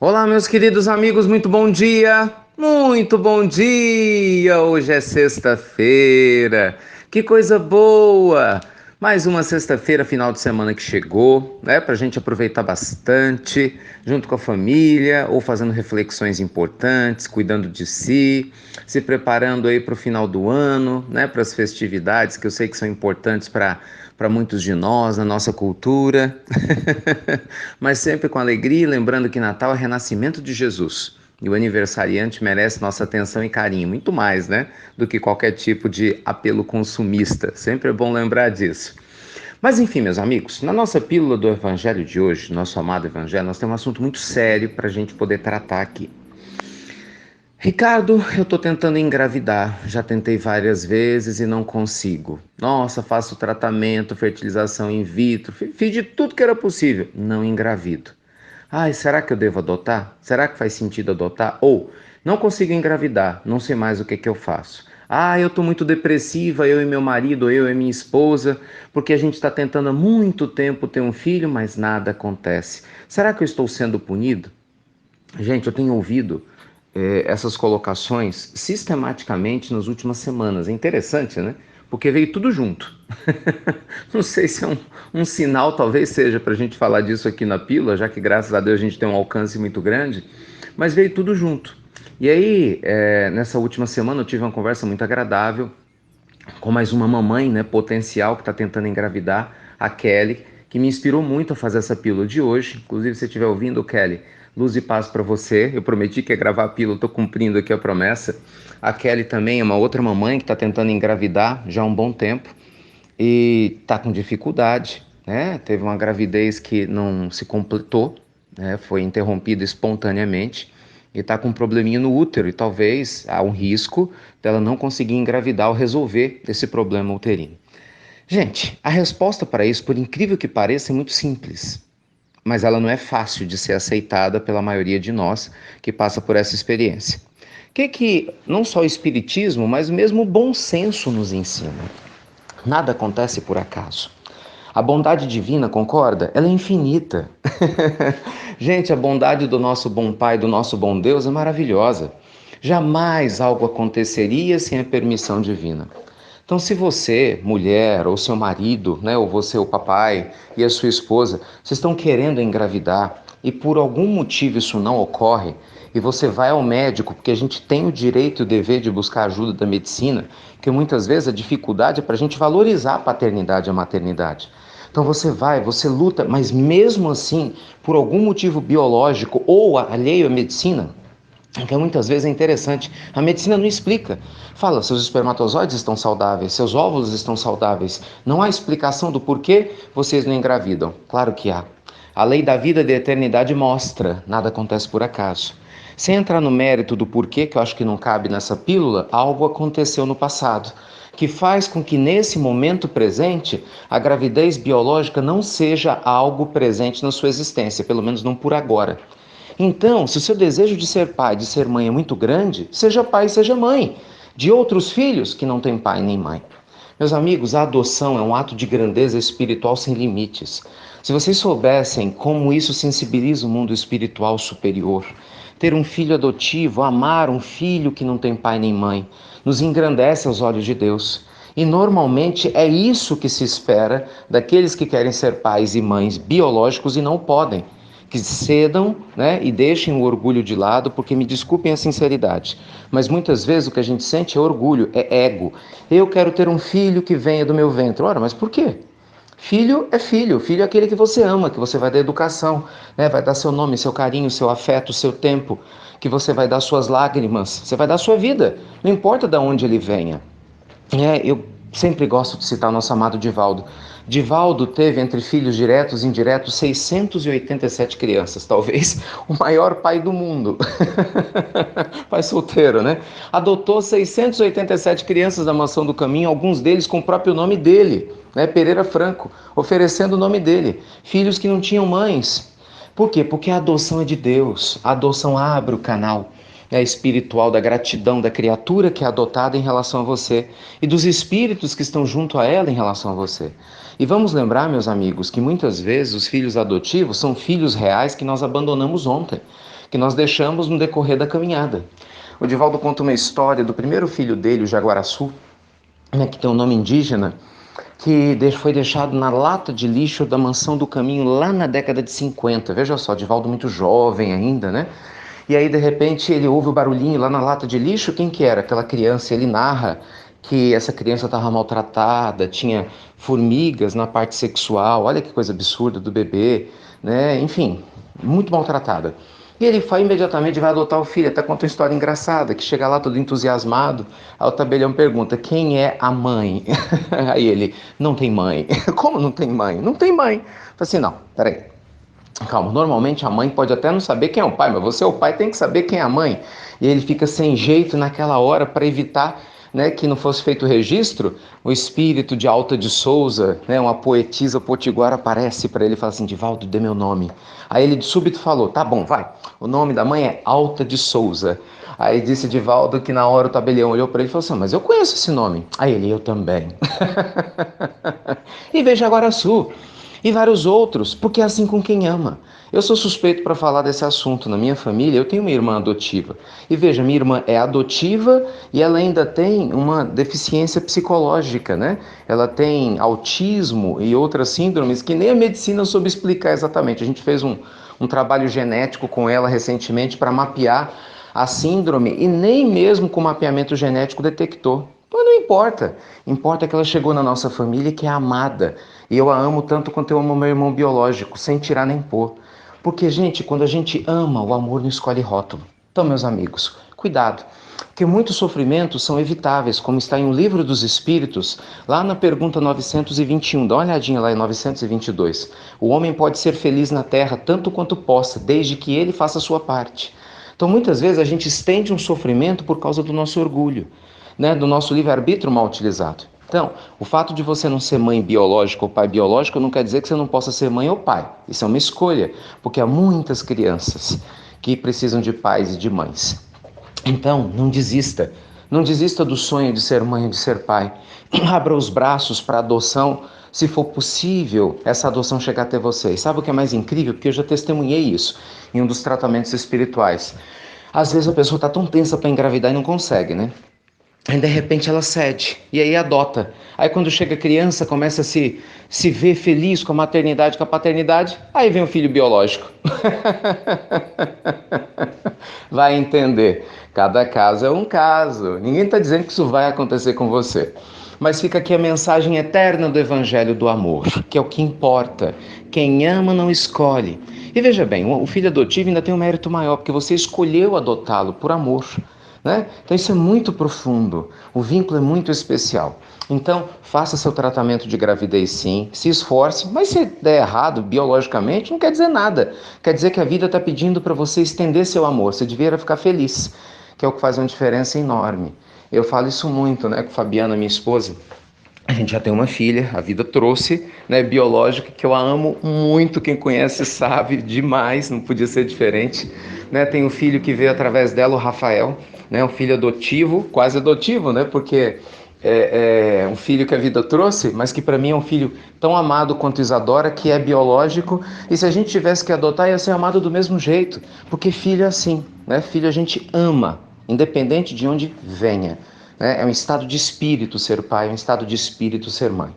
Olá, meus queridos amigos, muito bom dia! Muito bom dia! Hoje é sexta-feira, que coisa boa! Mais uma sexta-feira, final de semana que chegou, né? Pra gente aproveitar bastante, junto com a família, ou fazendo reflexões importantes, cuidando de si, se preparando aí para o final do ano, né? Para as festividades que eu sei que são importantes para muitos de nós, na nossa cultura, mas sempre com alegria, lembrando que Natal é renascimento de Jesus. E o aniversariante merece nossa atenção e carinho, muito mais, né, do que qualquer tipo de apelo consumista. Sempre é bom lembrar disso. Mas enfim, meus amigos, na nossa pílula do Evangelho de hoje, nosso amado Evangelho, nós temos um assunto muito sério para a gente poder tratar aqui. Ricardo, eu tô tentando engravidar. Já tentei várias vezes e não consigo. Nossa, faço tratamento, fertilização in vitro, fiz de tudo que era possível. Não engravido. Ai, será que eu devo adotar? Será que faz sentido adotar? Ou, não consigo engravidar, não sei mais o que que eu faço. Ah, eu tô muito depressiva, eu e meu marido, eu e minha esposa, porque a gente está tentando há muito tempo ter um filho, mas nada acontece. Será que eu estou sendo punido? Gente, eu tenho ouvido essas colocações sistematicamente nas últimas semanas. É interessante, né? Porque veio tudo junto. Não sei se é um sinal, talvez seja para a gente falar disso aqui na pílula, já que graças a Deus a gente tem um alcance muito grande, mas veio tudo junto. E aí, nessa última semana, eu tive uma conversa muito agradável com mais uma mamãe, né, potencial que está tentando engravidar, a Kelly, que me inspirou muito a fazer essa pílula de hoje. Inclusive, se você estiver ouvindo, Kelly, luz e paz para você. Eu prometi que ia gravar a pílula, estou cumprindo aqui a promessa. A Kelly também é uma outra mamãe que está tentando engravidar já há um bom tempo e está com dificuldade, né? Teve uma gravidez que não se completou, né? Foi interrompida espontaneamente e está com um probleminha no útero e talvez há um risco dela não conseguir engravidar ou resolver esse problema uterino. Gente, a resposta para isso, por incrível que pareça, é muito simples, mas ela não é fácil de ser aceitada pela maioria de nós que passa por essa experiência. O que não só o espiritismo, mas mesmo o bom senso nos ensina? Nada acontece por acaso. A bondade divina, concorda? Ela é infinita. Gente, a bondade do nosso bom Pai, do nosso bom Deus é maravilhosa. Jamais algo aconteceria sem a permissão divina. Então, se você, mulher, ou seu marido, né, ou você, o papai, e a sua esposa, vocês estão querendo engravidar e por algum motivo isso não ocorre, e você vai ao médico, porque a gente tem o direito e o dever de buscar ajuda da medicina, porque muitas vezes a dificuldade é para a gente valorizar a paternidade e a maternidade. Então você vai, você luta, mas mesmo assim, por algum motivo biológico ou alheio à medicina, que muitas vezes é interessante. A medicina não explica. Fala, seus espermatozoides estão saudáveis, seus óvulos estão saudáveis. Não há explicação do porquê vocês não engravidam. Claro que há. A lei da vida e da eternidade mostra, nada acontece por acaso. Sem entrar no mérito do porquê, que eu acho que não cabe nessa pílula, algo aconteceu no passado, que faz com que nesse momento presente a gravidez biológica não seja algo presente na sua existência, pelo menos não por agora. Então, se o seu desejo de ser pai, de ser mãe é muito grande, seja pai, seja mãe de outros filhos que não têm pai nem mãe. Meus amigos, a adoção é um ato de grandeza espiritual sem limites. Se vocês soubessem como isso sensibiliza o mundo espiritual superior, ter um filho adotivo, amar um filho que não tem pai nem mãe, nos engrandece aos olhos de Deus. E normalmente é isso que se espera daqueles que querem ser pais e mães biológicos e não podem, que cedam, né, e deixem o orgulho de lado, porque me desculpem a sinceridade, mas muitas vezes o que a gente sente é orgulho, é ego. Eu quero ter um filho que venha do meu ventre. Ora, mas por quê? Filho é aquele que você ama, que você vai dar educação, né? Vai dar seu nome, seu carinho, seu afeto, seu tempo, que você vai dar suas lágrimas, você vai dar sua vida, não importa de onde ele venha. Eu sempre gosto de citar o nosso amado Divaldo. Divaldo teve entre filhos diretos e indiretos 687 crianças, talvez o maior pai do mundo. Pai solteiro, né? Adotou 687 crianças da Mansão do Caminho, alguns deles com o próprio nome dele, né? Pereira Franco, oferecendo o nome dele. Filhos que não tinham mães. Por quê? Porque a adoção é de Deus. A adoção abre o canal, espiritual da gratidão da criatura que é adotada em relação a você e dos espíritos que estão junto a ela em relação a você. E vamos lembrar, meus amigos, que muitas vezes os filhos adotivos são filhos reais que nós abandonamos ontem. que nós deixamos no decorrer da caminhada. O Divaldo conta uma história do primeiro filho dele, o Jaguaraçu, né, que tem um nome indígena, que foi deixado na lata de lixo da Mansão do Caminho lá na década de 50. Veja só, Divaldo muito jovem ainda, né? E aí, de repente, ele ouve o barulhinho lá na lata de lixo. Quem que era? Aquela criança. Ele narra que essa criança estava maltratada, tinha formigas na parte sexual. Olha que coisa absurda do bebê, né? Enfim, muito maltratada. E ele vai imediatamente vai adotar o filho. Até conta uma história engraçada, que chega lá todo entusiasmado. Aí o tabelião pergunta, quem é a mãe? Aí ele, não tem mãe. Como não tem mãe? Não tem mãe. Fala assim, não, peraí. Calma, normalmente a mãe pode até não saber quem é o pai, mas você, o pai, tem que saber quem é a mãe. E ele fica sem jeito naquela hora para evitar, né, que não fosse feito o registro. O espírito de Alta de Souza, né, uma poetisa potiguara, aparece para ele e fala assim: Divaldo, dê meu nome. Aí ele de súbito falou: tá bom, vai. O nome da mãe é Alta de Souza. Aí disse Divaldo que na hora o tabelião olhou para ele e falou assim: mas eu conheço esse nome. Aí ele, eu também. E veja Guaraçu e vários outros, porque é assim com quem ama. Eu sou suspeito para falar desse assunto. Na minha família, eu tenho uma irmã adotiva. E veja, minha irmã é adotiva e ela ainda tem uma deficiência psicológica, né? Ela tem autismo e outras síndromes que nem a medicina soube explicar exatamente. A gente fez um trabalho genético com ela recentemente para mapear a síndrome e nem mesmo com mapeamento genético detectou. Mas não importa. Importa que ela chegou na nossa família e que é amada. E eu a amo tanto quanto eu amo meu irmão biológico, sem tirar nem pôr. Porque, gente, quando a gente ama, o amor não escolhe rótulo. Então, meus amigos, cuidado. Porque muitos sofrimentos são evitáveis, como está em um livro dos Espíritos, lá na pergunta 921. Dá uma olhadinha lá em 922. O homem pode ser feliz na terra tanto quanto possa, desde que ele faça a sua parte. Então, muitas vezes, a gente estende um sofrimento por causa do nosso orgulho, né, do nosso livre-arbítrio mal utilizado. Então, o fato de você não ser mãe biológica ou pai biológico não quer dizer que você não possa ser mãe ou pai. Isso é uma escolha, porque há muitas crianças que precisam de pais e de mães. Então, não desista. Não desista do sonho de ser mãe ou de ser pai. Abra os braços para adoção, se for possível, essa adoção chegar até vocês. Sabe o que é mais incrível? Porque eu já testemunhei isso em um dos tratamentos espirituais. Às vezes a pessoa está tão tensa para engravidar e não consegue, né? Aí de repente ela cede e aí adota. Aí quando chega a criança, começa a se ver feliz com a maternidade, com a paternidade, aí vem o filho biológico. Vai entender. Cada caso é um caso. Ninguém está dizendo que isso vai acontecer com você. Mas fica aqui a mensagem eterna do Evangelho do Amor, que é o que importa. Quem ama não escolhe. E veja bem, o filho adotivo ainda tem um mérito maior, porque você escolheu adotá-lo por amor. Né? Então isso é muito profundo, o vínculo é muito especial. Então, faça seu tratamento de gravidez sim, se esforce, mas se der errado biologicamente, não quer dizer nada. Quer dizer que a vida está pedindo para você estender seu amor, você devia ficar feliz, que é o que faz uma diferença enorme. Eu falo isso muito, né, com Fabiana, minha esposa. A gente já tem uma filha, a vida trouxe, né, biológica, que eu a amo muito, quem conhece sabe demais, não podia ser diferente. Né? Tem um filho que veio através dela, o Rafael, né, um filho adotivo, quase adotivo, né, porque é um filho que a vida trouxe, mas que para mim é um filho tão amado quanto Isadora, que é biológico, e se a gente tivesse que adotar, ia ser amado do mesmo jeito, porque filho é assim, né? Filho a gente ama, independente de onde venha. Né? É um estado de espírito ser pai, é um estado de espírito ser mãe.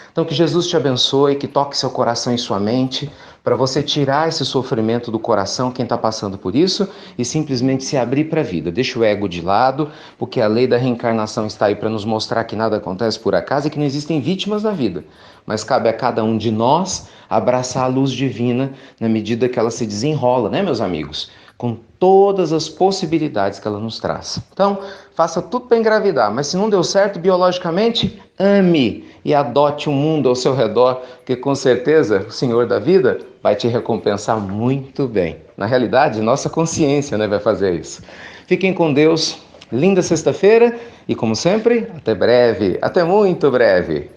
Então que Jesus te abençoe, que toque seu coração e sua mente, para você tirar esse sofrimento do coração, quem está passando por isso, e simplesmente se abrir para a vida. Deixa o ego de lado, porque a lei da reencarnação está aí para nos mostrar que nada acontece por acaso e que não existem vítimas na vida. Mas cabe a cada um de nós abraçar a luz divina na medida que ela se desenrola, né, meus amigos? Com todas as possibilidades que ela nos traz. Então, faça tudo para engravidar, mas se não deu certo biologicamente, ame e adote o mundo ao seu redor, que com certeza o Senhor da vida vai te recompensar muito bem. Na realidade, nossa consciência, né, vai fazer isso. Fiquem com Deus, linda sexta-feira e, como sempre, até breve, até muito breve.